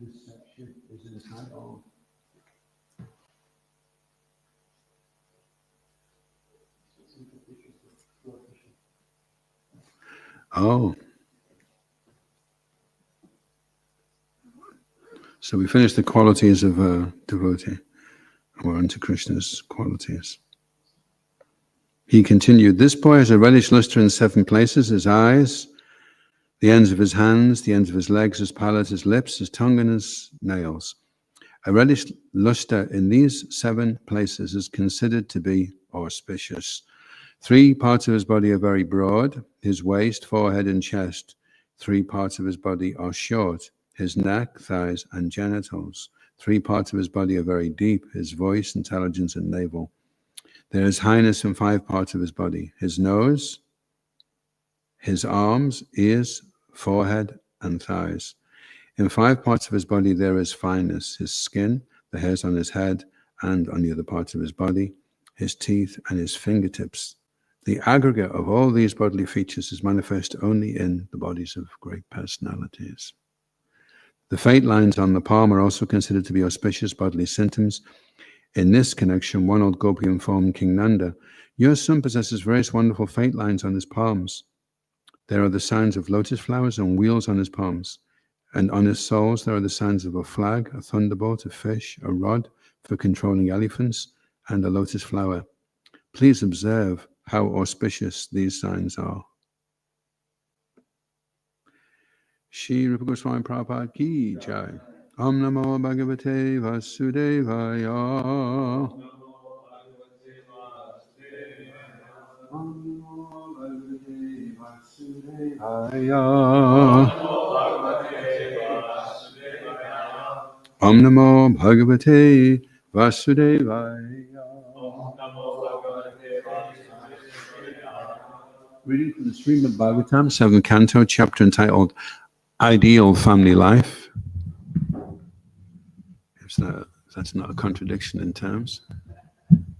This section is entitled Oh. So we finished the qualities of a devotee. We're on to Krishna's qualities. He continued, this boy has a reddish luster in 7 places, his eyes, the ends of his hands, the ends of his legs, his palate, his lips, his tongue, and his nails. A reddish luster in these 7 places is considered to be auspicious. 3 parts of his body are very broad, his waist, forehead, and chest. 3 parts of his body are short, his neck, thighs, and genitals. 3 parts of his body are very deep, his voice, intelligence, and navel. There is highness in 5 parts of his body, his nose, his arms, ears, forehead, and thighs. In 5 parts of his body there is fineness, his skin, the hairs on his head and on the other parts of his body, his teeth, and his fingertips. The aggregate of all these bodily features is manifest only in the bodies of great personalities. The fate lines on the palm are also considered to be auspicious bodily symptoms. In this connection, one old gopi informed King Nanda, your son possesses various wonderful fate lines on his palms. There are the signs of lotus flowers and wheels on his palms, and on his soles there are the signs of a flag, a thunderbolt, a fish, a rod for controlling elephants, and a lotus flower. Please observe how auspicious these signs are. Shri Rupa Goswami Prabhupada ki jai. Om Namo Bhagavate Vasudevaya. Om Namo Bhagavate Vasudevaya. Om Namo Bhagavate Vasudevaya. Reading from the Srimad Bhagavatam, 7th canto, chapter entitled Ideal Family Life. That's not a contradiction in terms.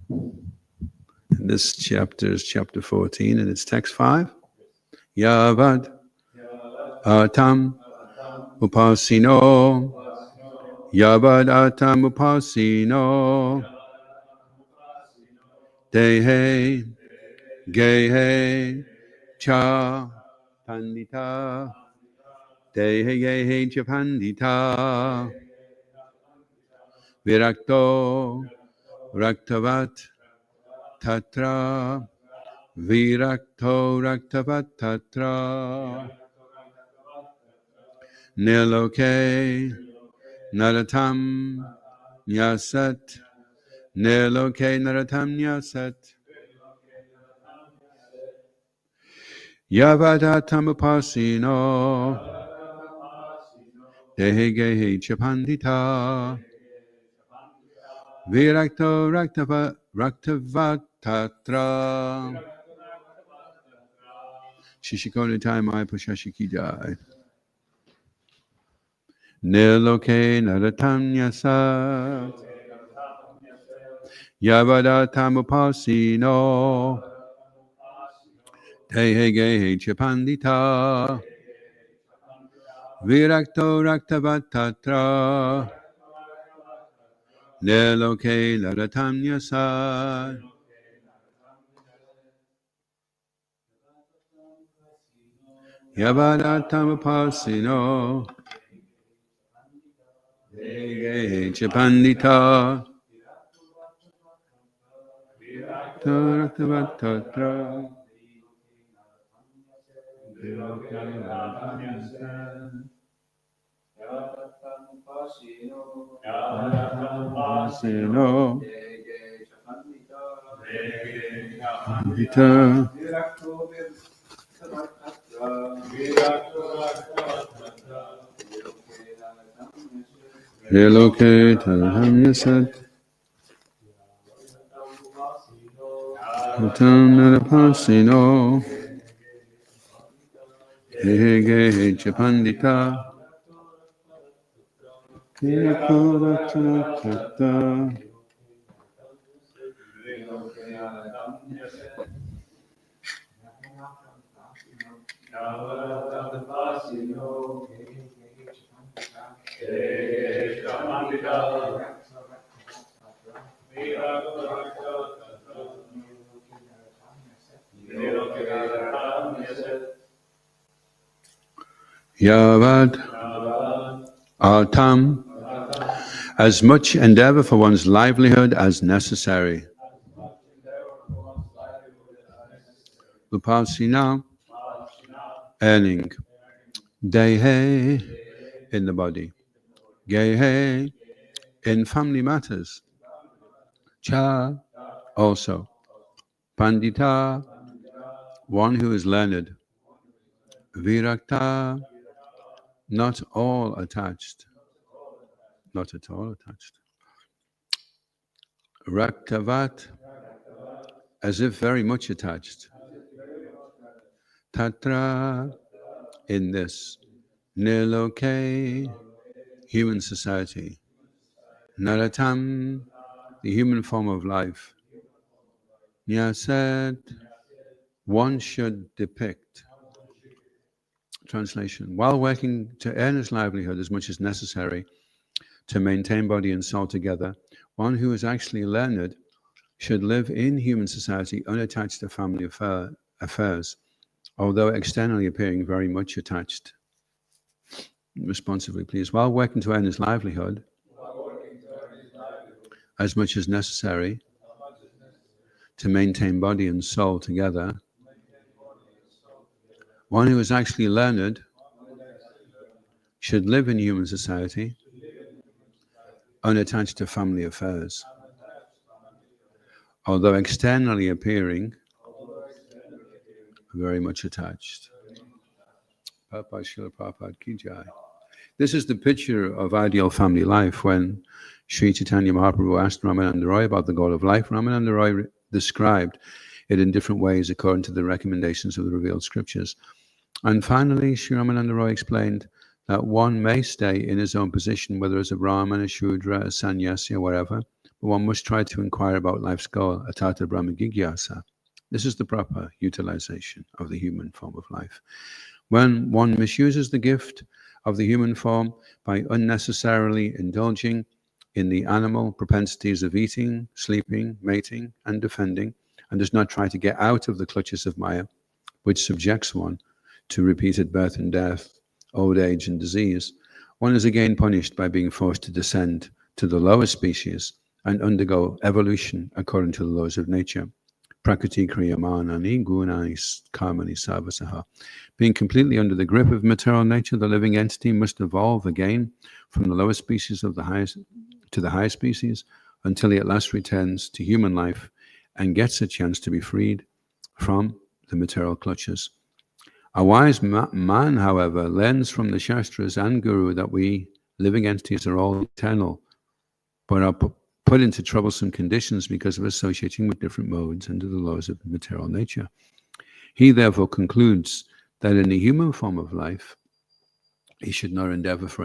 And this chapter is chapter 14 and it's text 5. Yavad atam upasino. Yavad atam upasino. Dehe gehe cha pandita. Dehe gehe cha pandita. Virakto raktavat tatra. Virakto raktavat tatra. Niloke naratam nyasat. Niloke naratam nyasat. Yavadatam upasino. Dehe gehe chapandita. Virakto raktavat tatra. Shishikoni Taimai Pushashiki Jai. Niloke naratam nyasat. Yavadatam upasino. Dehe gehe chapandita. Virakto raktavat tatra. Niloke naratam nyasat. Yavadatam upasino. Dehe gehe chapandita. Raktavat tatra. Relocate Alhamdulillah. Pasino. Hege Japandita. Yavad Artam, as much endeavor for one's livelihood as necessary. Upasina, earning. Dehe, in the body. Gehe, in family matters. Cha, also. Pandita, one who is learned. Virakta, not all attached. Not at all attached. Raktavat, as if very much attached. Tatra, in this. Niloke, human society. Naratam, the human form of life. Nyaset, one should depict. Translation, while working to earn his livelihood as much as necessary to maintain body and soul together, one who is actually learned should live in human society unattached to family affairs, although externally appearing very much attached. Responsively, please. While working to earn his livelihood as much as necessary to maintain body and soul together, one who is actually learned should live in human society unattached to family affairs, although externally appearing very much attached. Papa Srila Prabhupada Ki Jai. This is the picture of ideal family life. When Sri Chaitanya Mahaprabhu asked Ramananda Roy about the goal of life, Ramananda Roy described it in different ways according to the recommendations of the revealed scriptures. And finally, Sri Ramananda Roy explained that one may stay in his own position, whether as a Brahman, a Shudra, a Sannyasi, or whatever, but one must try to inquire about life's goal, Atata Brahma Jigyasa. This is the proper utilization of the human form of life. When one misuses the gift of the human form by unnecessarily indulging in the animal propensities of eating, sleeping, mating, and defending, and does not try to get out of the clutches of Maya, which subjects one to repeated birth and death, old age and disease, one is again punished by being forced to descend to the lower species and undergo evolution according to the laws of nature. Prakriti kriyamanani gunani karmani sarvasaha. Being completely under the grip of material nature, the living entity must evolve again from the lower species of the highest to the higher species until he at last returns to human life and gets a chance to be freed from the material clutches. A wise man, however, learns from the Shastras and Guru that we living entities are all eternal, but are put into troublesome conditions because of associating with different modes under the laws of material nature. He therefore concludes that in the human form of life, he should not endeavor for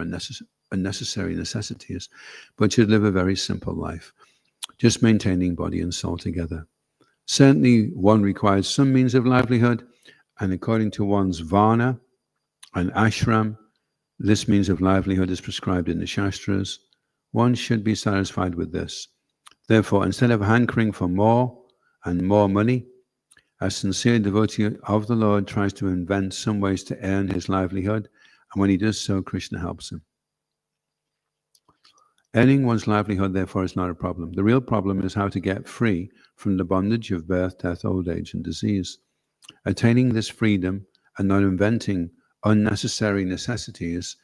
unnecessary necessities, but should live a very simple life, just maintaining body and soul together. Certainly, one requires some means of livelihood, and according to one's varna and ashram, this means of livelihood is prescribed in the Shastras. One should be satisfied with this. Therefore, instead of hankering for more and more money, a sincere devotee of the Lord tries to invent some ways to earn his livelihood, and when he does so, Krishna helps him. Earning one's livelihood, therefore, is not a problem. The real problem is how to get free from the bondage of birth, death, old age, and disease. Attaining this freedom and not inventing unnecessary necessities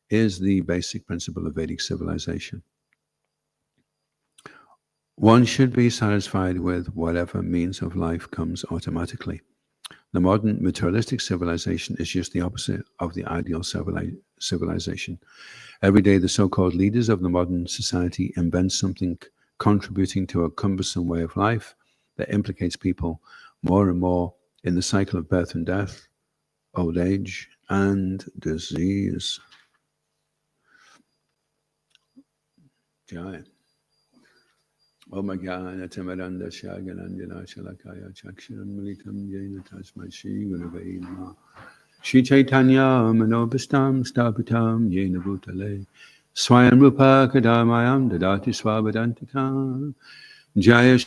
is the basic principle of Vedic civilization. One should be satisfied with whatever means of life comes automatically. The modern materialistic civilization is just the opposite of the ideal civilization. Every day, the so-called leaders of the modern society invent something contributing to a cumbersome way of life that implicates people more and more in the cycle of birth and death, old age, and disease. Jai. Om Jnana Timiranda Shaganandana Shalakaya Chakshuram Militam Jena Tasmai Shri Gurave Namah. Shri Chaitanya Manobhistam Stapitam Jena Bhutale Swayam Rupa Kadamayam Dadati Swabhadantikam Jaya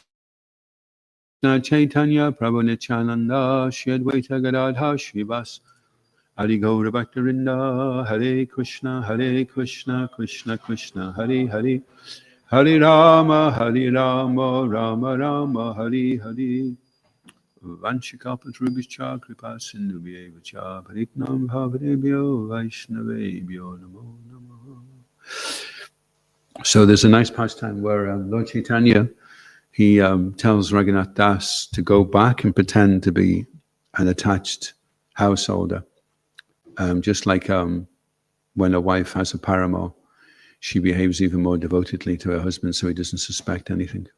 Chaitanya Prabhu Nityananda Shri Advaita Gadadha Shrivas Hari Gaura Bhaktarinda Hare Krishna Krishna Krishna Hare Hare Hare Rama Rama Rama Hare Hare Vanchikapatrubhischa Kripa Sindhubhyevacha Pariknam Bhavadebhyo Vaishnavebhyo Namo Namo. So there's a nice pastime where Lord Chaitanya, he tells Raghunath Das to go back and pretend to be an attached householder. Just like when a wife has a paramour, she behaves even more devotedly to her husband so he doesn't suspect anything.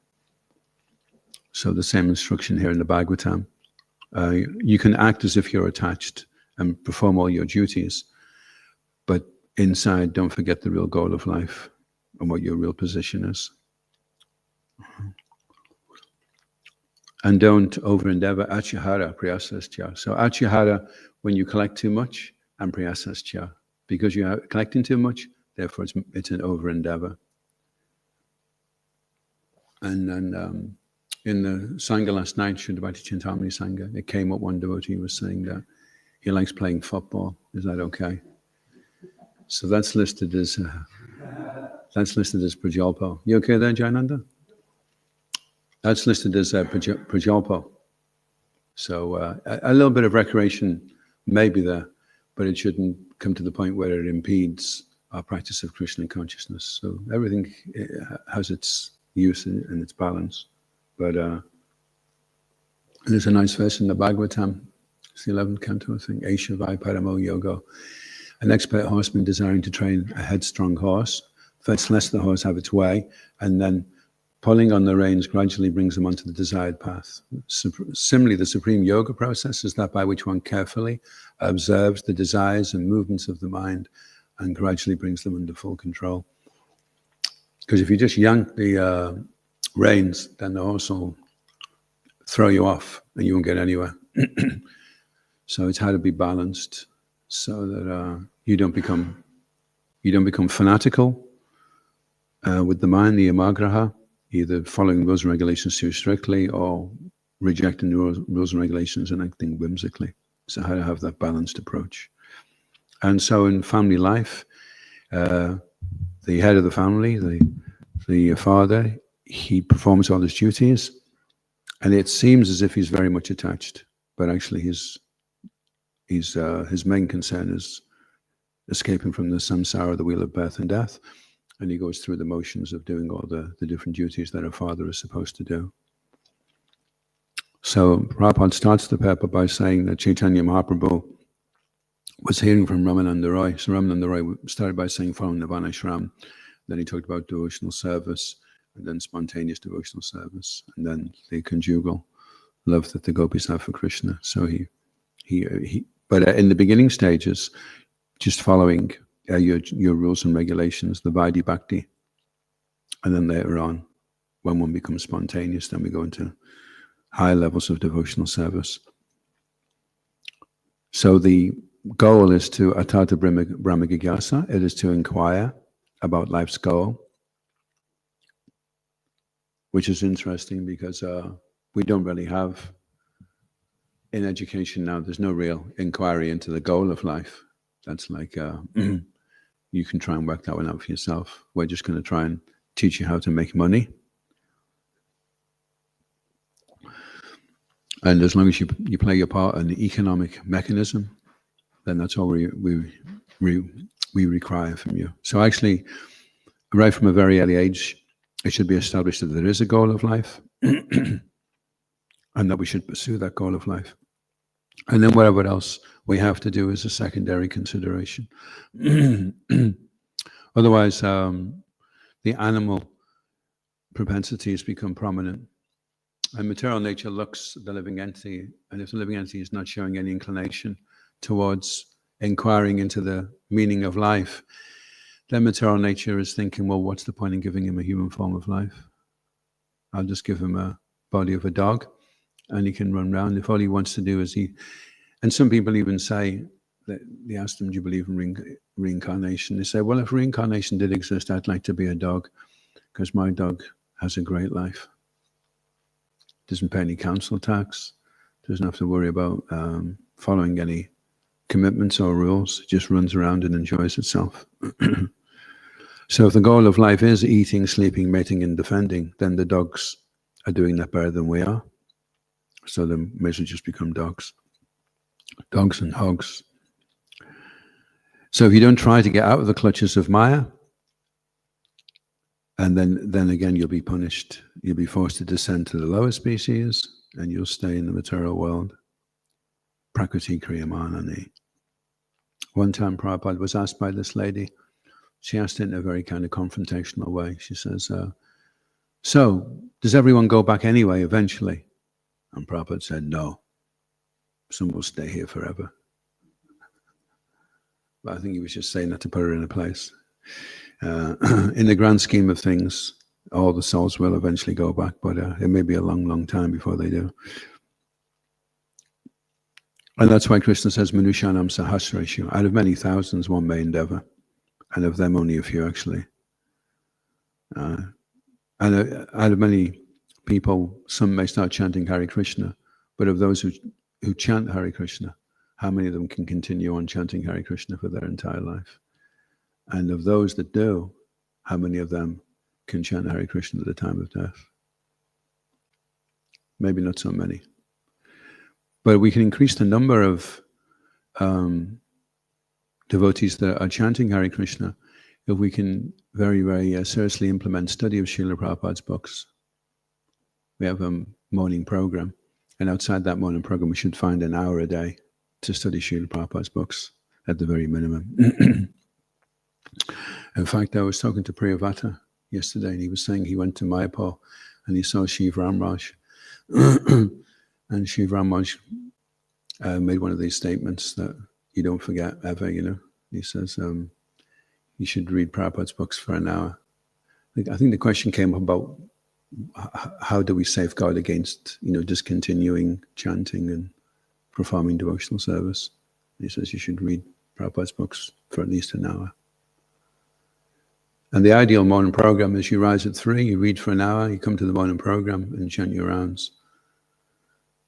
So the same instruction here in the Bhagavatam. You can act as if you're attached and perform all your duties, but inside, don't forget the real goal of life and what your real position is. And don't over-endeavor. Achihara priyasascha. So achihara, when you collect too much, and priyasascha. Because you are collecting too much, therefore it's an over-endeavor. And then in the Sangha last night, Shuddhavati Chintamani Sangha, it came up, one devotee was saying that he likes playing football. Is that okay? So that's listed as prajalpo. You okay there, Jayananda? That's listed as prajalpo. So a little bit of recreation may be there, but it shouldn't come to the point where it impedes our practice of Krishna consciousness. So everything has its use and its balance. But there's a nice verse in the Bhagavatam, it's the 11th canto, I think, Aisha Vai Paramo Yoga. An expert horseman desiring to train a headstrong horse, first lets the horse have its way, and then pulling on the reins gradually brings them onto the desired path. Similarly, the supreme yoga process is that by which one carefully observes the desires and movements of the mind and gradually brings them under full control. Because if you just yank the reins, then the horse will throw you off and you won't get anywhere. So it's how to be balanced so that you don't become fanatical with the mind, the yamagraha, either following rules and regulations too strictly or rejecting the rules and regulations and acting whimsically. So how to have that balanced approach. And so in family life, the head of the family, the father, he performs all his duties, and it seems as if he's very much attached, but actually his main concern is escaping from the samsara, the wheel of birth and death, and he goes through the motions of doing all the different duties that a father is supposed to do. So Prabhupada starts the paper by saying that Chaitanya Mahaprabhu was hearing from Ramananda Roy. So Ramananda Roy started by saying following the Varnashram, then he talked about devotional service, and then spontaneous devotional service, and then the conjugal love that the gopis have for Krishna. So but in the beginning stages, just following your rules and regulations, the Vaidhi Bhakti, and then later on, when one becomes spontaneous, then we go into high levels of devotional service. So the goal is to atata brahma jigyasa. It is to inquire about life's goal, which is interesting because we don't really have, in education now, there's no real inquiry into the goal of life. That's like, you can try and work that one out for yourself. We're just going to try and teach you how to make money. And as long as you play your part in the economic mechanism, then that's all we require from you. So actually, right from a very early age, it should be established that there is a goal of life and that we should pursue that goal of life. And then whatever else we have to do is a secondary consideration. Otherwise, the animal propensities become prominent. And material nature looks at the living entity, and if the living entity is not showing any inclination towards inquiring into the meaning of life, then material nature is thinking, well, what's the point in giving him a human form of life? I'll just give him a body of a dog, and he can run around. If all he wants to do is and some people even say, that they ask them, do you believe in reincarnation. They say, well, if reincarnation did exist, I'd like to be a dog because my dog has a great life. Doesn't pay any council tax, doesn't have to worry about following any commitments or rules. It just runs around and enjoys itself. So if the goal of life is eating, sleeping, mating, and defending, then the dogs are doing that better than we are. So they may as well just become dogs. Dogs and hogs. So if you don't try to get out of the clutches of Maya, and then again you'll be punished. You'll be forced to descend to the lower species, and you'll stay in the material world. Prakriti Kriyamanani. One time Prabhupada was asked by this lady, she asked it in a very kind of confrontational way. She says, so, does everyone go back anyway, eventually? And Prabhupada said, no. Some will stay here forever. But I think he was just saying that to put her in a place. In the grand scheme of things, all the souls will eventually go back, but it may be a long, long time before they do. And that's why Krishna says, Manushanam Sahasreshu. Out of many thousands, one may endeavor. And of them, only a few, actually. And out of many people, some may start chanting Hare Krishna, but of those who chant Hare Krishna, how many of them can continue on chanting Hare Krishna for their entire life? And of those that do, how many of them can chant Hare Krishna at the time of death? Maybe not so many. But we can increase the number of devotees that are chanting Hare Krishna if we can very, very seriously implement study of Srila Prabhupada's books. We have a morning program, and outside that morning program we should find an hour a day to study Srila Prabhupada's books at the very minimum. In fact, I was talking to Priyavata yesterday, and he was saying he went to Mayapur and he saw Shiv Ramraj. And Shiv Ramraj made one of these statements that you don't forget ever, you know. He says, you should read Prabhupada's books for an hour. I think the question came about how do we safeguard against, discontinuing chanting and performing devotional service. He says you should read Prabhupada's books for at least an hour. And the ideal morning program is you rise at 3, you read for an hour, you come to the morning program and chant your rounds.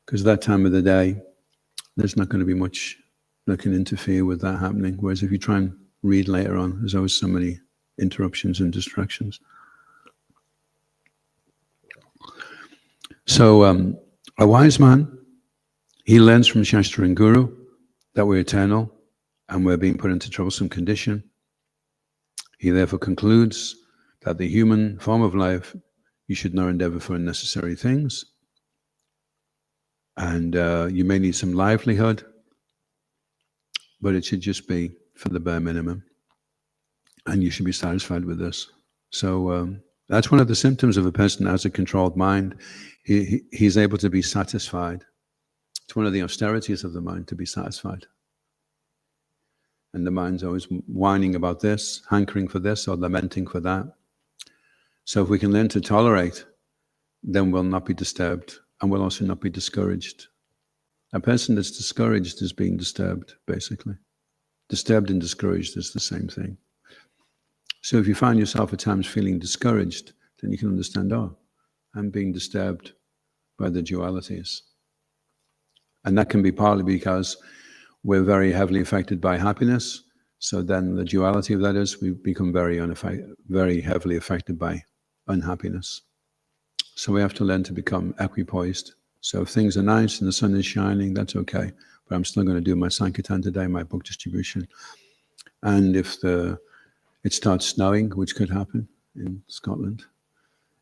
Because at that time of the day, there's not going to be much that can interfere with that happening. Whereas if you try and read later on, there's always so many interruptions and distractions. So a wise man, he learns from Shastra and Guru that we're eternal and we're being put into troublesome condition. He therefore concludes that the human form of life, you should not endeavor for unnecessary things. And you may need some livelihood, but it should just be for the bare minimum. And you should be satisfied with this. So that's one of the symptoms of a person that has a controlled mind. He's able to be satisfied. It's one of the austerities of the mind, to be satisfied. And the mind's always whining about this, hankering for this, or lamenting for that. So if we can learn to tolerate, then we'll not be disturbed, and we'll also not be discouraged. A person that's discouraged is being disturbed, basically. Disturbed and discouraged is the same thing. So if you find yourself at times feeling discouraged, then you can understand, oh, I'm being disturbed by the dualities. And that can be partly because we're very heavily affected by happiness. So then the duality of that is we become very heavily affected by unhappiness. So we have to learn to become equipoised. So if things are nice and the sun is shining, that's okay. But I'm still going to do my Sankirtan today, my book distribution. And if it starts snowing, which could happen in Scotland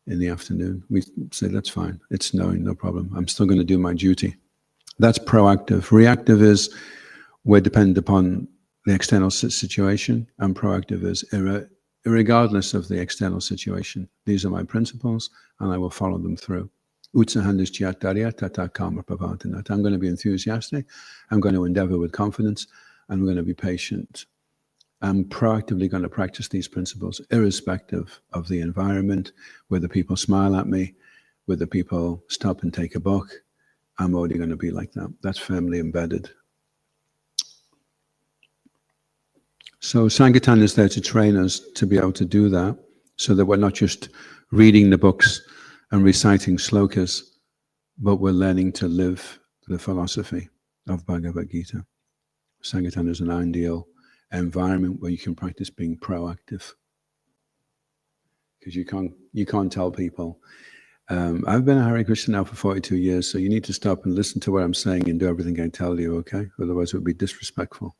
in the afternoon, we say, that's fine. It's snowing, no problem. I'm still going to do my duty. That's proactive. Reactive is we're dependent upon the external situation, and proactive is irregardless of the external situation. These are my principles, and I will follow them through. I'm going to be enthusiastic. I'm going to endeavor with confidence. I'm going to be patient. I'm proactively going to practice these principles, irrespective of the environment, whether people smile at me, whether people stop and take a book. I'm already going to be like that. That's firmly embedded. So Sankirtan is there to train us to be able to do that, so that we're not just reading the books and reciting slokas, but we're learning to live the philosophy of Bhagavad Gita. Sankirtan is an ideal environment where you can practice being proactive. Because you can't tell people, I've been a Hare Krishna now for 42 years, so you need to stop and listen to what I'm saying and do everything I tell you, okay? Otherwise it would be disrespectful.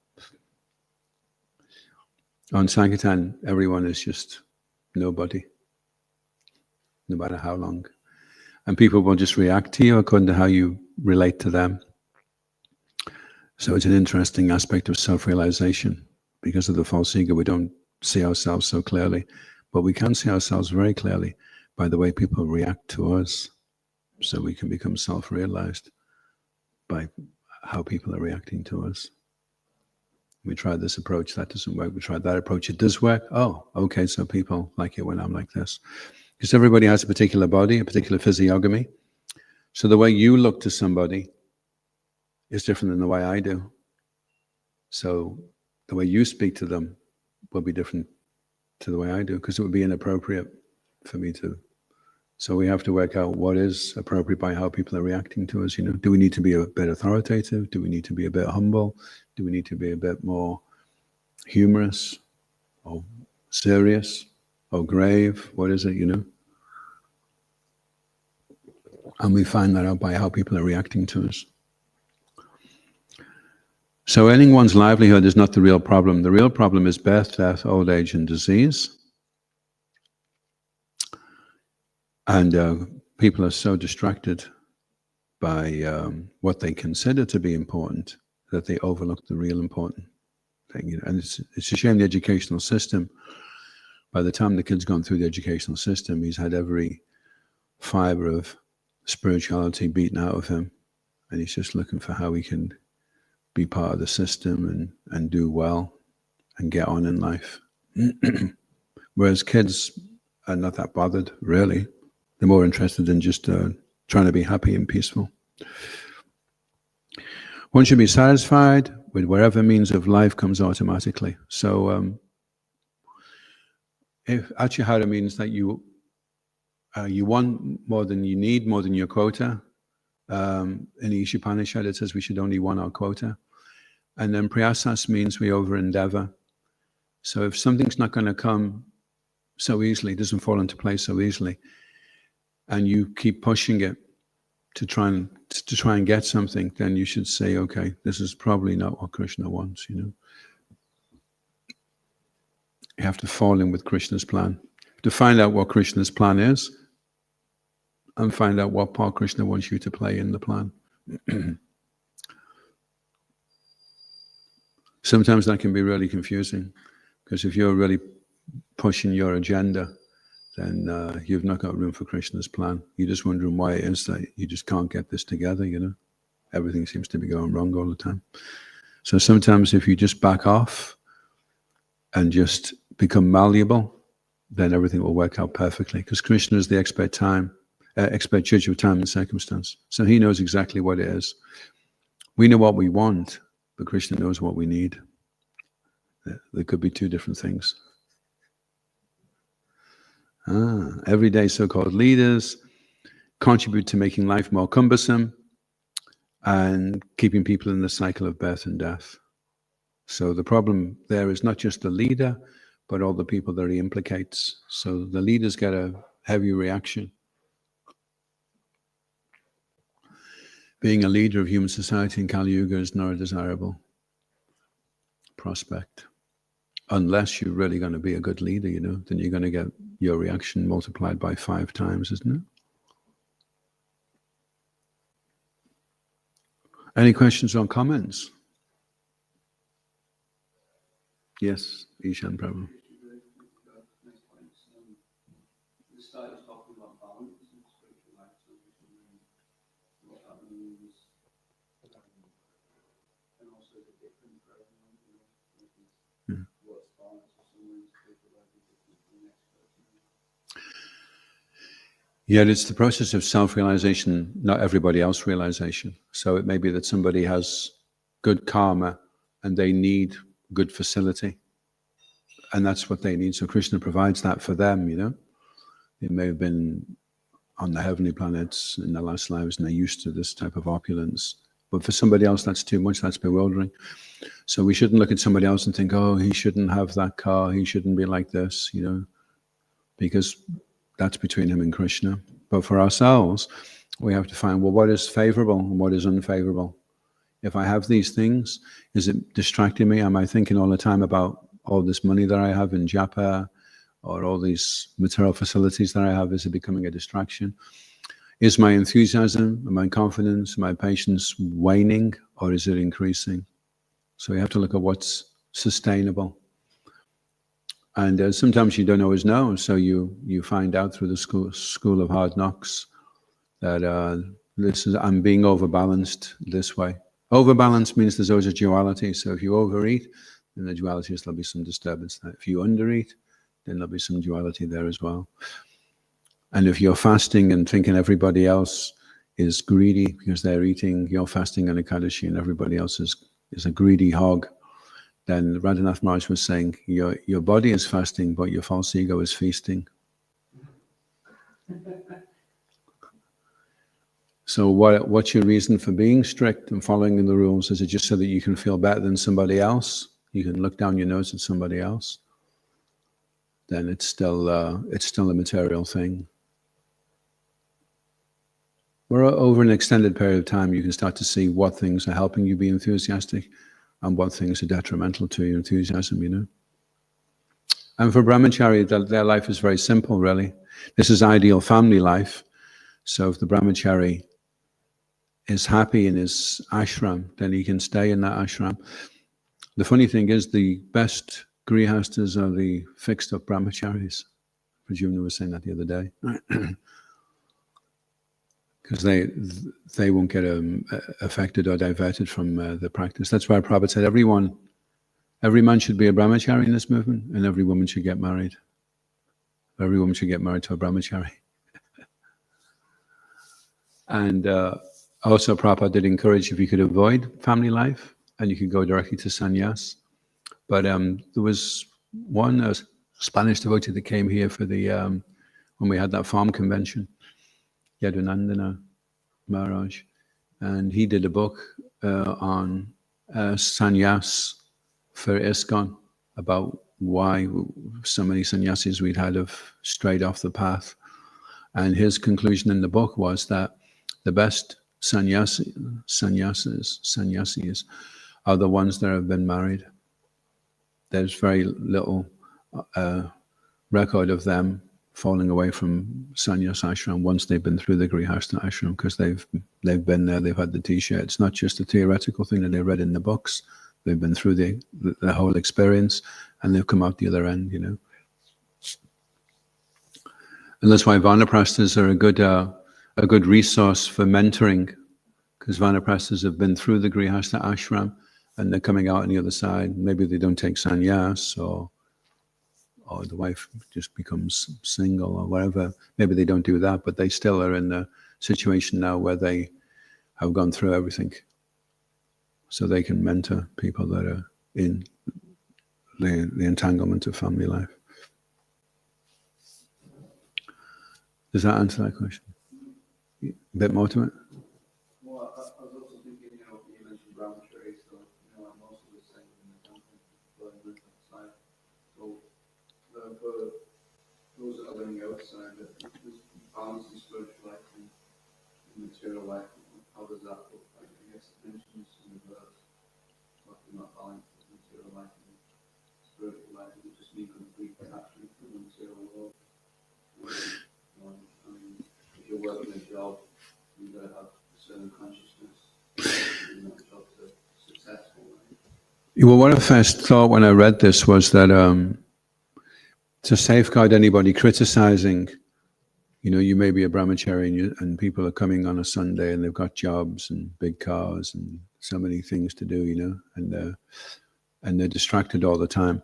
On Sankirtan, everyone is just nobody, no matter how long. And people will just react to you according to how you relate to them. So it's an interesting aspect of self-realization. Because of the false ego, we don't see ourselves so clearly, but we can see ourselves very clearly by the way people react to us. So we can become self-realized by how people are reacting to us. We tried this approach, that doesn't work. We tried that approach, it does work. Oh, okay, so people like it when I'm like this. Because everybody has a particular body, a particular physiognomy. So the way you look to somebody is different than the way I do. So the way you speak to them will be different to the way I do, because it would be inappropriate for me to. So we have to work out what is appropriate by how people are reacting to us. You know, do we need to be a bit authoritative? Do we need to be a bit humble? Do we need to be a bit more humorous or serious or grave? What is it, you know? And we find that out by how people are reacting to us. So earning one's livelihood is not the real problem. The real problem is birth, death, old age, and disease. And people are so distracted by what they consider to be important that they overlook the real important thing. You know? And it's a shame the educational system, by the time the kid's gone through the educational system, he's had every fiber of spirituality beaten out of him. And he's just looking for how he can be part of the system and do well and get on in life. Whereas kids are not that bothered, really. They're more interested in just trying to be happy and peaceful. One should be satisfied with whatever means of life comes automatically. So if Achihara means that you want more than you need, more than your quota. In the Ishopanishad it says we should only want our quota. And then priyasas means we over endeavor. So if something's not going to come so easily, doesn't fall into place so easily, and you keep pushing it to try and get something, then you should say, okay, this is probably not what Krishna wants, you know. You have to fall in with Krishna's plan. To find out what Krishna's plan is, and find out what part Krishna wants you to play in the plan. Sometimes that can be really confusing, because if you're really pushing your agenda, then you've not got room for Krishna's plan. You're just wondering why it is that you just can't get this together, you know. Everything seems to be going wrong all the time. So sometimes if you just back off and just become malleable, then everything will work out perfectly, because Krishna is the expert judge of time and circumstance. So he knows exactly what it is. We know what we want, but Krishna knows what we need. There could be two different things. Everyday so-called leaders contribute to making life more cumbersome and keeping people in the cycle of birth and death. So the problem there is not just the leader, but all the people that he implicates. So the leaders get a heavy reaction. Being a leader of human society in Kali Yuga is not a desirable prospect. Unless you're really going to be a good leader, you know, then you're going to get your reaction multiplied by 5 times, isn't it? Any questions or comments? Yes, Ishan Prabhu. Yet it's the process of self-realization, not everybody else realization. So it may be that somebody has good karma and they need good facility. and that's what they need. So Krishna provides that for them, you know. They may have been on the heavenly planets in their last lives and they're used to this type of opulence. But for somebody else, that's too much, that's bewildering. So we shouldn't look at somebody else and think, oh, he shouldn't have that car, he shouldn't be like this, you know, because that's between him and Krishna. But for ourselves, we have to find, well, what is favorable and what is unfavorable? If I have these things, is it distracting me? Am I thinking all the time about all this money that I have in japa or all these material facilities that I have? Is it becoming a distraction? Is my enthusiasm, my confidence, my patience waning, or is it increasing? So you have to look at what's sustainable. And sometimes you don't always know, so you find out through the school of hard knocks that I'm being overbalanced this way. Overbalance means there's always a duality. So if you overeat, then the duality is there'll be some disturbance there. If you undereat, then there'll be some duality there as well. And if you're fasting and thinking everybody else is greedy because they're eating, you're fasting on Ekadashi and everybody else is a greedy hog, then Radhanath Maharaj was saying, your body is fasting, but your false ego is feasting. So what's your reason for being strict and following the rules? Is it just so that you can feel better than somebody else? You can look down your nose at somebody else? Then it's still a material thing. Where over an extended period of time, you can start to see what things are helping you be enthusiastic and what things are detrimental to your enthusiasm, you know. And for brahmachari, their life is very simple, really. This is ideal family life. So if the brahmachari is happy in his ashram, then he can stay in that ashram. The funny thing is, the best grihastas are the fixed-up brahmacharis. Prajumna was saying that the other day. Because they won't get affected or diverted from the practice. That's why Prabhupada said every man should be a brahmachari in this movement, and every woman should get married. Every woman should get married to a brahmachari. And also Prabhupada did encourage if you could avoid family life, and you could go directly to sannyas. But there was one Spanish devotee that came here for the when we had that farm convention, Yadunandana Maharaj, and he did a book on sannyas for ISKCON, about why so many sannyasis we'd had have strayed off the path. And his conclusion in the book was that the best sannyasis are the ones that have been married. There's very little record of them falling away from sannyas ashram once they've been through the grihastha ashram, because they've been there, they've had the t-shirt. It's not just a theoretical thing that they read in the books. They've been through the whole experience, and they've come out the other end, you know. And that's why vanaprasthas are a good resource for mentoring, because vanaprasthas have been through the grihastha ashram and they're coming out on the other side. Maybe they don't take sannyas, or the wife just becomes single or whatever. Maybe they don't do that, but they still are in the situation now where they have gone through everything. So they can mentor people that are in the entanglement of family life. Does that answer that question? A bit more to it? Well, I was also thinking, you mentioned brahmachari, so, I'm also the same in the company, but on the side. So, for those that are living outside, this balance in spiritual life and material life, how does that look like? I guess it mentions in the verse, talking about balance of material life and spiritual life. Does it just mean complete attachment to the material world? If you're working a job, you've got to have a certain consciousness in that job to be successful, right? Well, what I first thought when I read this was that to safeguard anybody criticizing, you may be a brahmachari and people are coming on a Sunday and they've got jobs and big cars and so many things to do, and they're distracted all the time.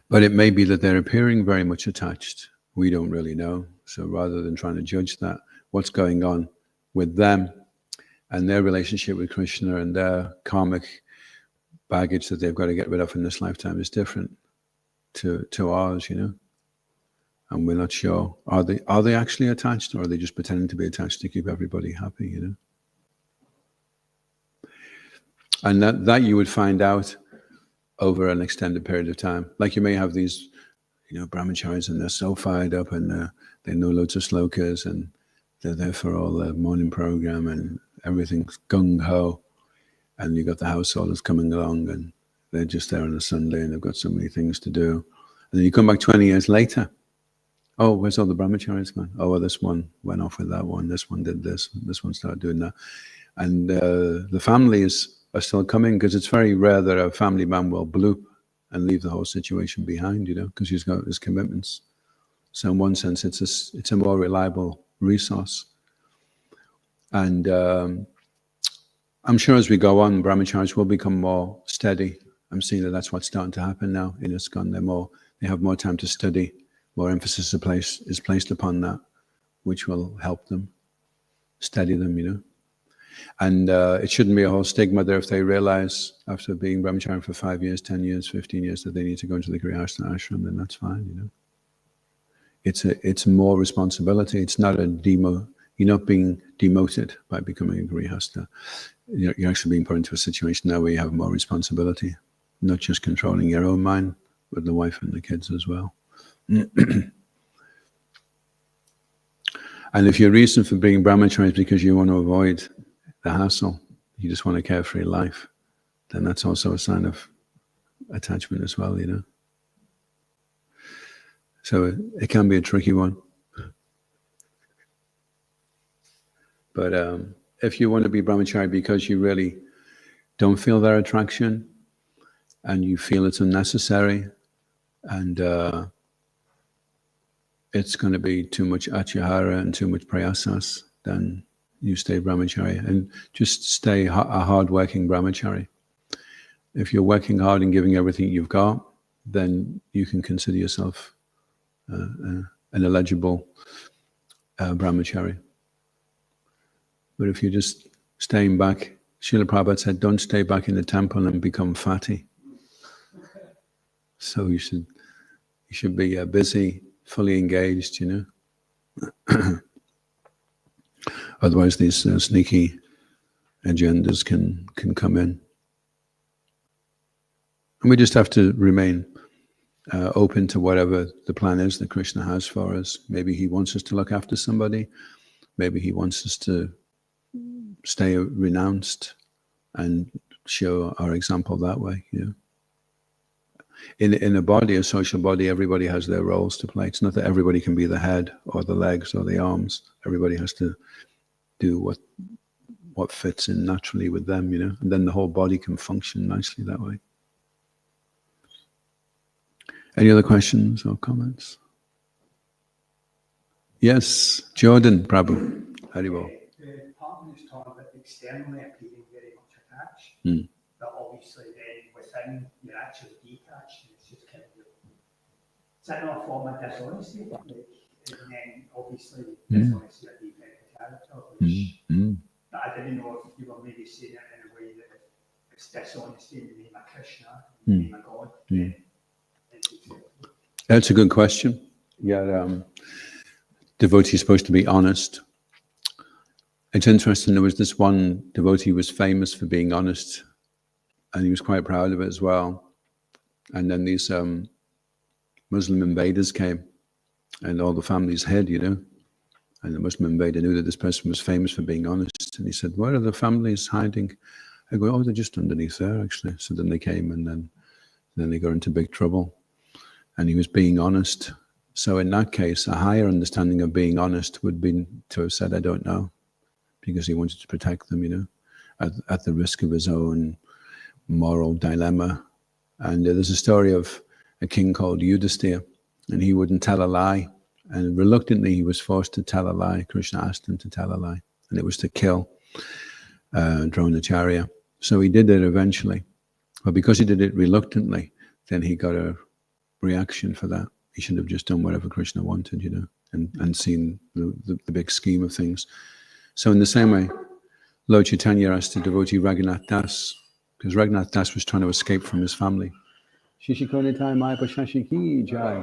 But it may be that they're appearing very much attached. We don't really know. So rather than trying to judge that, what's going on with them and their relationship with Krishna and their karmic baggage that they've got to get rid of in this lifetime is different. to ours, and we're not sure. Are they actually attached, or are they just pretending to be attached to keep everybody happy, And that you would find out over an extended period of time. Like you may have these, brahmacharis, and they're so fired up, and they know loads of slokas, and they're there for all the morning program, and everything's gung-ho, and you've got the householders coming along, and they're just there on a Sunday, and they've got so many things to do. And then you come back 20 years later. Oh, where's all the brahmacharis gone? Oh, well, this one went off with that one. This one did this. This one started doing that. And the families are still coming, because it's very rare that a family man will bloop and leave the whole situation behind, because he's got his commitments. So in one sense, it's a more reliable resource. And I'm sure as we go on, brahmacharis will become more steady. I'm seeing that that's what's starting to happen now in ISKCON. They have more time to study, more emphasis is placed upon that, which will help them, steady them, And it shouldn't be a whole stigma there if they realize after being brahmachari for 5 years, 10 years, 15 years that they need to go into the Grihastha ashram, then that's fine, It's more responsibility. It's not you're not being demoted by becoming a Grihastha. You're actually being put into a situation now where you have more responsibility, not just controlling your own mind, but the wife and the kids as well. And if your reason for being brahmachari is because you want to avoid the hassle, you just want a carefree life, then that's also a sign of attachment as well, So it can be a tricky one. But if you want to be brahmachari because you really don't feel their attraction, and you feel it's unnecessary, and it's going to be too much atyahara and too much prayasas, then you stay brahmachari, and just stay a hard-working brahmachari. If you're working hard and giving everything you've got, then you can consider yourself an eligible brahmachari. But if you're just staying back, Srila Prabhupada said, don't stay back in the temple and become fatty. So you should be busy, fully engaged, Otherwise, these sneaky agendas can come in. And we just have to remain open to whatever the plan is that Krishna has for us. Maybe he wants us to look after somebody. Maybe he wants us to stay renounced and show our example that way. In a body, a social body, everybody has their roles to play. It's not that everybody can be the head or the legs or the arms. Everybody has to do what fits in naturally with them, and then the whole body can function nicely that way. Any other questions or comments? Yes, Jordan, Prabhu. Haribol. The partner is talking about externally appearing very much attached, but obviously then within you're actually detached, and it's just kind of, is that not a form of dishonesty? And then obviously dishonesty of defect of character, which but I didn't know if you were maybe saying it in a way that if it's dishonesty in the name of Krishna, in the name of God, then it's acceptable. That's a good question. Yeah, devotee is supposed to be honest. It's interesting, there was this one devotee who was famous for being honest, and he was quite proud of it as well. And then these Muslim invaders came, and all the families hid, and the Muslim invader knew that this person was famous for being honest, and he said, where are the families hiding? I go, oh, they're just underneath there, actually. So then they came, and then they got into big trouble, and he was being honest. So in that case, a higher understanding of being honest would be to have said, I don't know, because he wanted to protect them, at the risk of his own moral dilemma. And there's a story of a king called Yudhisthira, and he wouldn't tell a lie. And reluctantly, he was forced to tell a lie. Krishna asked him to tell a lie, and it was to kill Dronacharya. So he did it eventually. But because he did it reluctantly, then he got a reaction for that. He should have just done whatever Krishna wanted, and seen the big scheme of things. So in the same way, Lord Chaitanya asked the devotee Raghunath Das, because Raghunath Das was trying to escape from his family. Shishikonitai Mai Pashashi Ki Jai.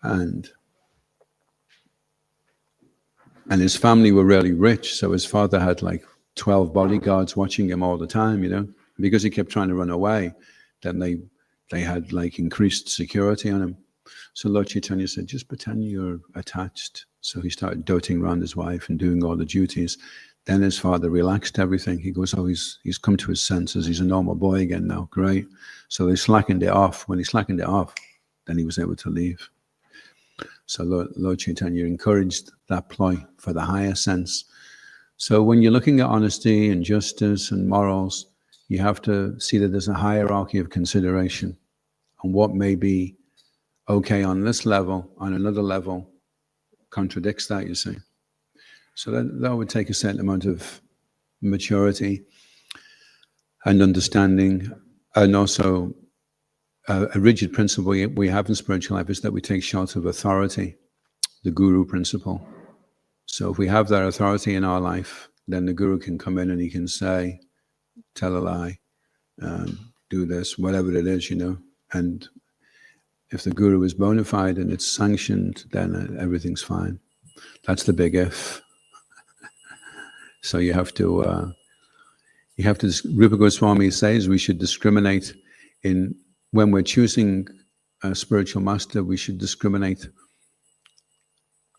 And his family were really rich, so his father had like 12 bodyguards watching him all the time, you know. Because he kept trying to run away, then they had like increased security on him. So Lord Chaitanya said, just pretend you're attached. So he started doting around his wife and doing all the duties. Then his father relaxed everything. He goes, oh, he's come to his senses. He's a normal boy again now. Great. So they slackened it off. When he slackened it off, then he was able to leave. So Lord Chaitanya encouraged that ploy for the higher sense. So when you're looking at honesty and justice and morals, you have to see that there's a hierarchy of consideration. And what may be okay on this level, on another level, contradicts that, you see. So that would take a certain amount of maturity and understanding. And also a rigid principle we have in spiritual life is that we take shelter of authority, the guru principle. So if we have that authority in our life, then the guru can come in and he can say, tell a lie, do this, whatever it is, you know. And if the guru is bona fide and it's sanctioned, then everything's fine. That's the big if. So you have to, Rupa Goswami says we should discriminate when we're choosing a spiritual master, we should discriminate.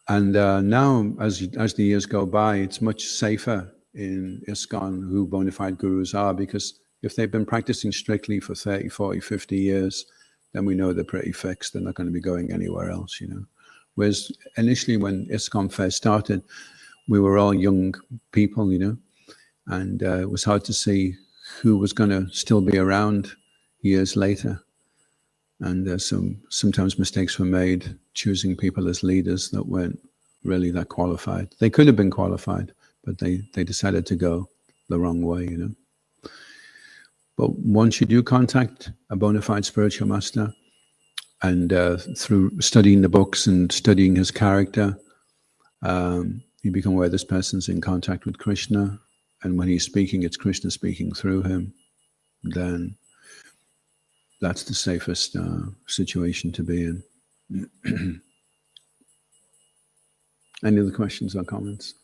And now, as the years go by, it's much safer in ISKCON who bona fide gurus are, because if they've been practicing strictly for 30, 40, 50 years, then we know they're pretty fixed. They're not going to be going anywhere else, you know. Whereas initially when ISKCON first started, we were all young people, you know, and it was hard to see who was going to still be around years later. And sometimes mistakes were made choosing people as leaders that weren't really that qualified. They could have been qualified, but they decided to go the wrong way, you know. But once you do contact a bona fide spiritual master, and through studying the books and studying his character, you become aware this person's in contact with Krishna, and when he's speaking, it's Krishna speaking through him, then that's the safest situation to be in. Any other questions or comments?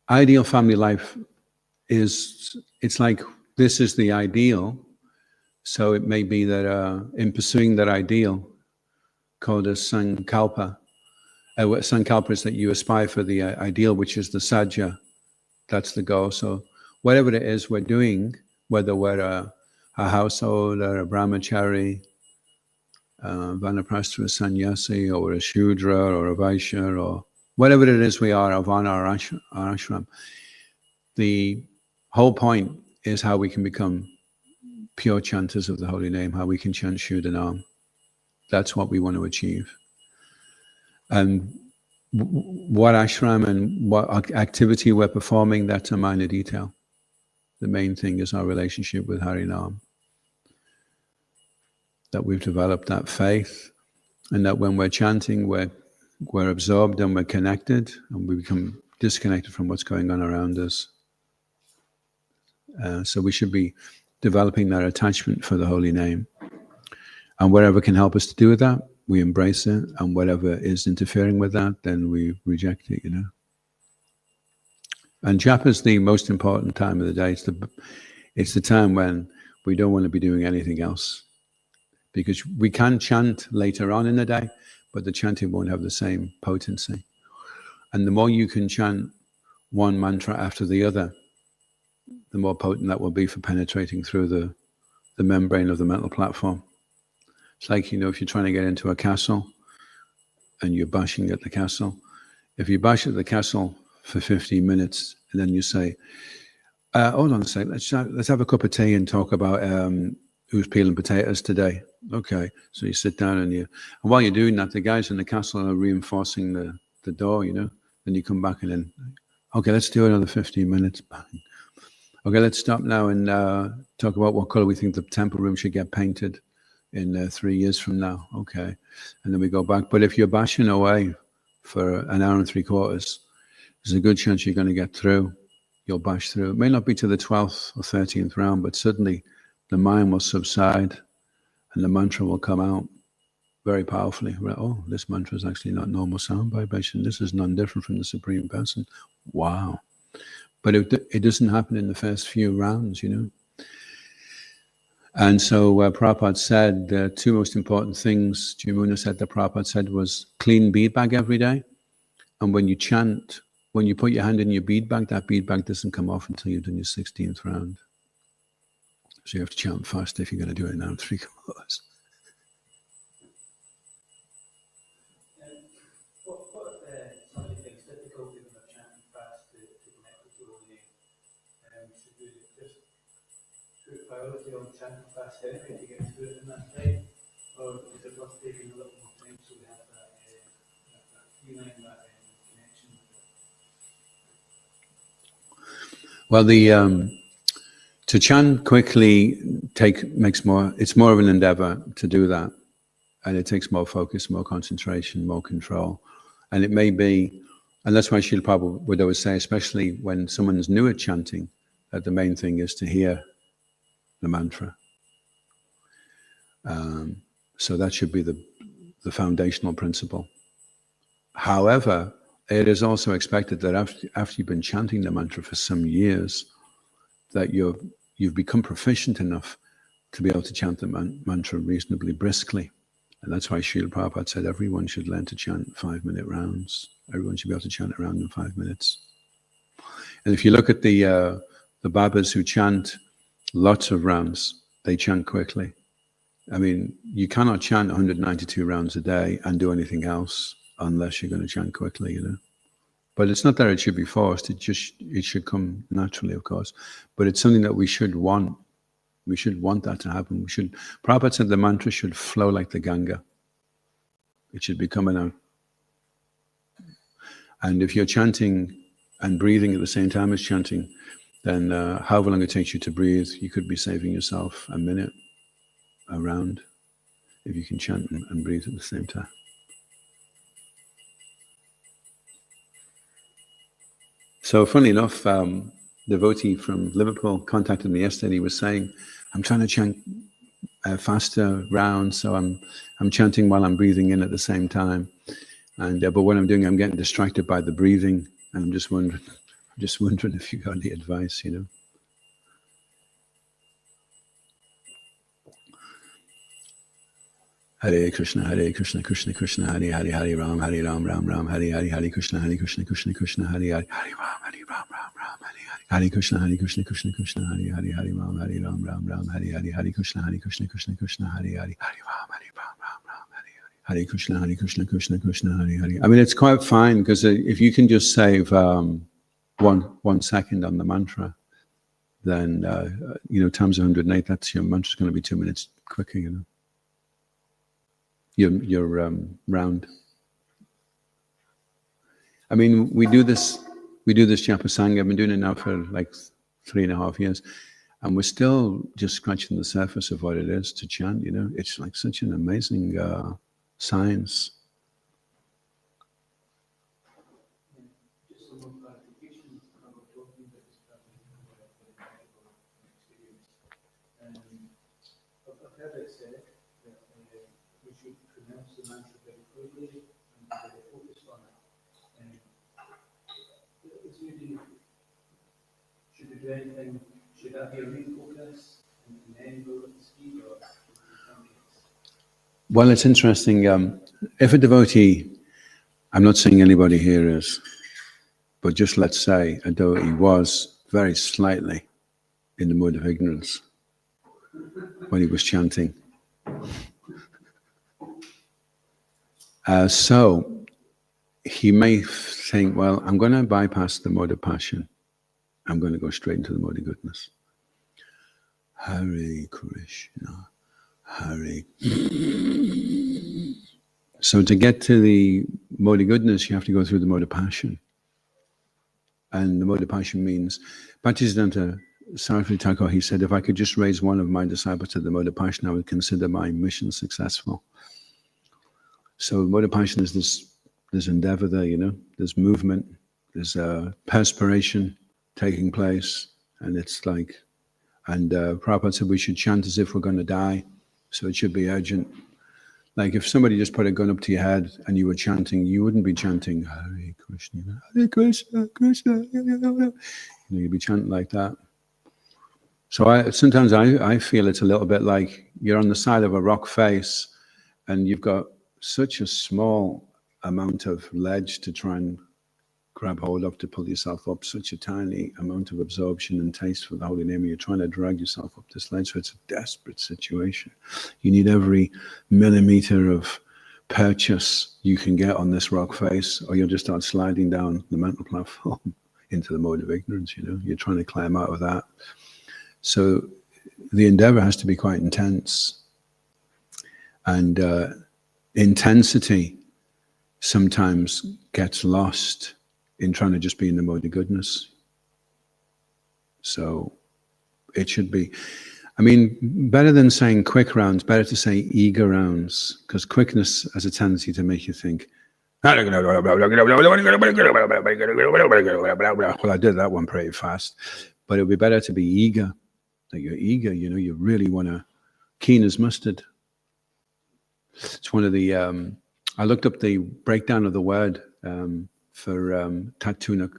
Ideal family life it's like this is the ideal. So it may be that in pursuing that ideal, called as sankalpa, sankalpa is that you aspire for the ideal, which is the sajja. That's the goal. So whatever it is we're doing, whether we're a household or a brahmachari, vanaprastha, sannyasi, or a shudra or a vaishya, or whatever it is we are, of on our ashram, the whole point is how we can become pure chanters of the holy name, how we can chant Shuddhanam. That's what we want to achieve. And what ashram and what activity we're performing, that's a minor detail. The main thing is our relationship with Harinam. That we've developed that faith, and that when we're chanting, we're absorbed and we're connected, and we become disconnected from what's going on around us. So we should be developing that attachment for the holy name. And whatever can help us to do that, we embrace it. And whatever is interfering with that, then we reject it, you know. And japa is the most important time of the day. It's the time when we don't want to be doing anything else. Because we can chant later on in the day, but the chanting won't have the same potency. And the more you can chant one mantra after the other, the more potent that will be for penetrating through the membrane of the mental platform. It's like, you know, if you're trying to get into a castle and you're bashing at the castle, if you bash at the castle for 15 minutes and then you say, hold on a sec, let's have a cup of tea and talk about who's peeling potatoes today. Okay, so you sit down and while you're doing that, the guys in the castle are reinforcing the door, you know. Then you come back and then, okay, let's do another 15 minutes. Okay, let's stop now and talk about what color we think the temple room should get painted in 3 years from now. Okay, and then we go back. But if you're bashing away for an hour and 3/4, there's a good chance you're going to get through. You'll bash through. It may not be to the 12th or 13th round, but suddenly the mind will subside and the mantra will come out very powerfully. Oh, this mantra is actually not normal sound vibration. This is none different from the Supreme Person. Wow. But it doesn't happen in the first few rounds, you know. And so Prabhupada said the two most important things, Jamuna said that Prabhupada said was clean bead bag every day. And when you chant, when you put your hand in your bead bag, that bead bag doesn't come off until you've done your 16th round. So you have to chant fast if you're going to do it now in 3 hours. What somebody thinks difficult when they're chanting fast to connect with your own name? Should we just put priority on chanting fast anyway to get through it in that time? Or is it worth taking a little more time so we have that feeling, that connection with it? Well, to chant quickly it's more of an endeavor to do that. And it takes more focus, more concentration, more control. And it may be, and that's why Srila Prabhupada would always say, especially when someone's new at chanting, that the main thing is to hear the mantra. So that should be the foundational principle. However, it is also expected that after you've been chanting the mantra for some years, that you've become proficient enough to be able to chant the mantra reasonably briskly. And that's why Srila Prabhupada said everyone should learn to chant 5-minute rounds. Everyone should be able to chant a round in 5 minutes. And if you look at the Babas who chant lots of rounds, they chant quickly. I mean, you cannot chant 192 rounds a day and do anything else unless you're going to chant quickly, you know. But it's not that it should be forced. It should come naturally, of course. But it's something that we should want. We should want that to happen. Prabhupada said the mantra should flow like the Ganga. It should be coming out. And if you're chanting and breathing at the same time as chanting, then however long it takes you to breathe, you could be saving yourself a minute around if you can chant and breathe at the same time. So funny enough, devotee from Liverpool contacted me yesterday. He was saying, I'm trying to chant faster rounds, so I'm chanting while I'm breathing in at the same time. And but what I'm doing, I'm getting distracted by the breathing, and I'm just wondering if you got any advice, you know. Hare Krishna, Krishna Krishna, Hare Hare, Hare Ram, Ram Ram, Hare Hare, Hare Krishna, Krishna Krishna, Hare Hare, Hare Ram, Ram, Hare Krishna, Krishna Krishna, Hare Hare, Hare Ram, Ram, Hare Hare, Hare Krishna, Krishna, Hare Hare, Hare Ram, Hare Krishna, Krishna, Hare Hare. I mean, it's quite fine because if you can just save 1 second on the mantra, then times 108, that's your mantra's going to be 2 minutes quicker, you know. Your round. I mean, we do this Japa Sangha. I've been doing it now for like 3.5 years, and we're still just scratching the surface of what it is to chant. You know, it's like such an amazing science. Just some more clarification. I was talking about this experience. I've heard it said that we should pronounce the mantra very clearly and be very focused on it. Should we do anything? Should that be a real focus and then go at the speed, or? Well, it's interesting. If a devotee, I'm not saying anybody here is, but just let's say a devotee was very slightly in the mood of ignorance when he was chanting. So he may think, well, I'm going to bypass the mode of passion. I'm going to go straight into the mode of goodness. Hare Krishna, Hare. So to get to the mode of goodness, you have to go through the mode of passion. And the mode of passion means, Bhaktisiddhanta Saraswati Thakur, he said, if I could just raise one of my disciples to the mode of passion, I would consider my mission successful. So mode of passion is this endeavor there, you know, there's movement, There's perspiration taking place, and it's like, and Prabhupada said we should chant as if we're going to die, so it should be urgent. Like if somebody just put a gun up to your head and you were chanting, you wouldn't be chanting Hare Krishna, Krishna, you'd be chanting like that. So sometimes I feel it's a little bit like you're on the side of a rock face and you've got such a small amount of ledge to try and grab hold of to pull yourself up, such a tiny amount of absorption and taste for the holy name, and you're trying to drag yourself up this ledge. So it's a desperate situation. You need every millimeter of purchase you can get on this rock face, or you'll just start sliding down the mental platform into the mode of ignorance. You're trying to climb out of that. So the endeavor has to be quite intense, and intensity sometimes gets lost in trying to just be in the mode of goodness. So it should be, better than saying quick rounds, better to say eager rounds, because quickness has a tendency to make you think, well, I did that one pretty fast, but it would be better to be eager, that you're eager, you really want to, keen as mustard. It's one of the, I looked up the breakdown of the word for Tatena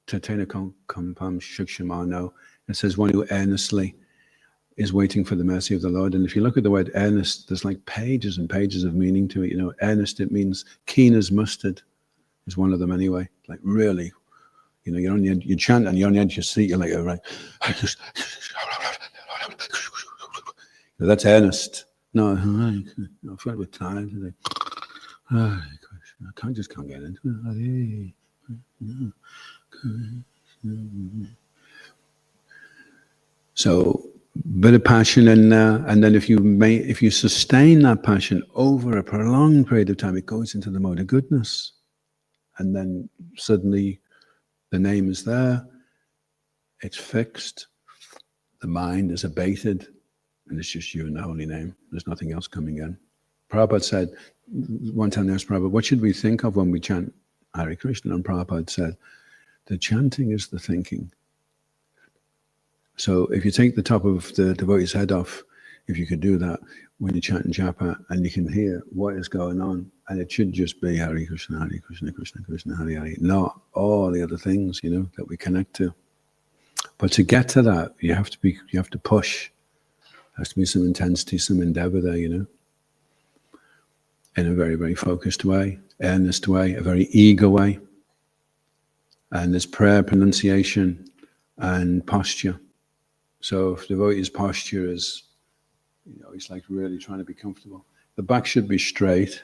Kompam Shukshamano. It says one who earnestly is waiting for the mercy of the Lord. And if you look at the word earnest, there's like pages and pages of meaning to it. Earnest, it means keen as mustard is one of them anyway. Like really, you're on the edge, you chant and you're on the edge of your seat, you're like, all right. That's earnest. No, I feel like we're tired today. I just can't get into it. So, bit of passion in there, and then if you sustain that passion over a prolonged period of time, it goes into the mode of goodness, and then suddenly the name is there, it's fixed, the mind is abated, and it's just you and the holy name. There's nothing else coming in. Prabhupada said, one time they asked Prabhupada, what should we think of when we chant Hare Krishna? And Prabhupada said, the chanting is the thinking. So if you take the top of the devotee's head off, if you could do that when you chant in japa, and you can hear what is going on, and it should just be Hare Krishna, Krishna Krishna, Hare Hare, not all the other things, that we connect to. But to get to that, you have to push. There has to be some intensity, some endeavor there, in a very, very focused way, earnest way, a very eager way. And there's prayer, pronunciation, and posture. So if the devotee's posture is, he's like really trying to be comfortable. The back should be straight,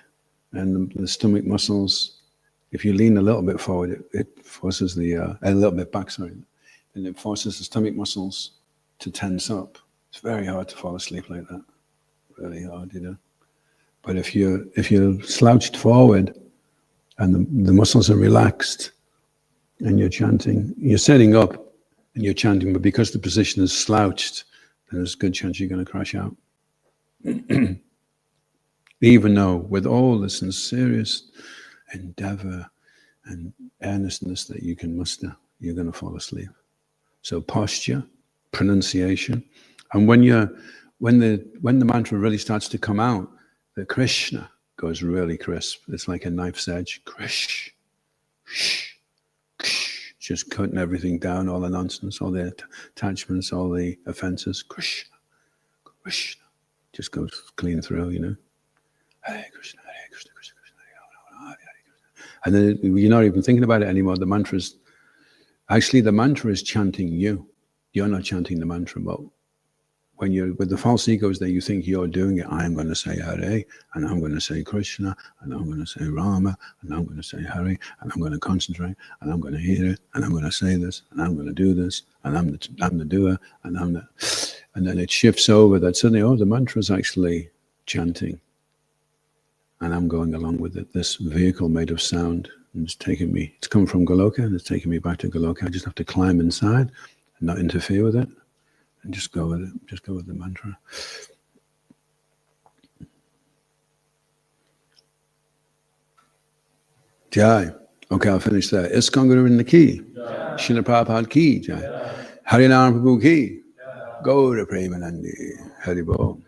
and the stomach muscles, if you lean a little bit forward, it forces a little bit back, and it forces the stomach muscles to tense up. It's very hard to fall asleep like that. Really hard, But if you're slouched forward and the muscles are relaxed and you're chanting, you're setting up and you're chanting, but because the position is slouched, then there's a good chance you're going to crash out. Even though with all the sincerest endeavor and earnestness that you can muster, you're going to fall asleep. So posture, pronunciation, and when the mantra really starts to come out, the Krishna goes really crisp. It's like a knife's edge. Krish, shh, ksh, just cutting everything down, all the nonsense, all the attachments, all the offenses. Krishna, Krishna, just goes clean through, Hare Krishna, Hare Krishna, Krishna Krishna, Hare Hare, Hare Krishna. And then you're not even thinking about it anymore. The mantra is chanting you. You're not chanting the mantra, but when you're with the false egos that you think you're doing it, I'm going to say Hare, and I'm going to say Krishna, and I'm going to say Rama, and I'm going to say Hare, and I'm going to concentrate, and I'm going to hear it, and I'm going to say this, and I'm going to do this, and I'm the doer, and and then it shifts over that suddenly, the mantra is actually chanting, and I'm going along with it. This vehicle made of sound, and it's come from Goloka, and it's taking me back to Goloka. I just have to climb inside and not interfere with it. And just go with it. Just go with the mantra. Jai. Okay, I'll finish that. Iskon Guru in the key. Srila Prabhupada ki jai. Harinam Prabhu ki. Gaura Premanandi. Haribol.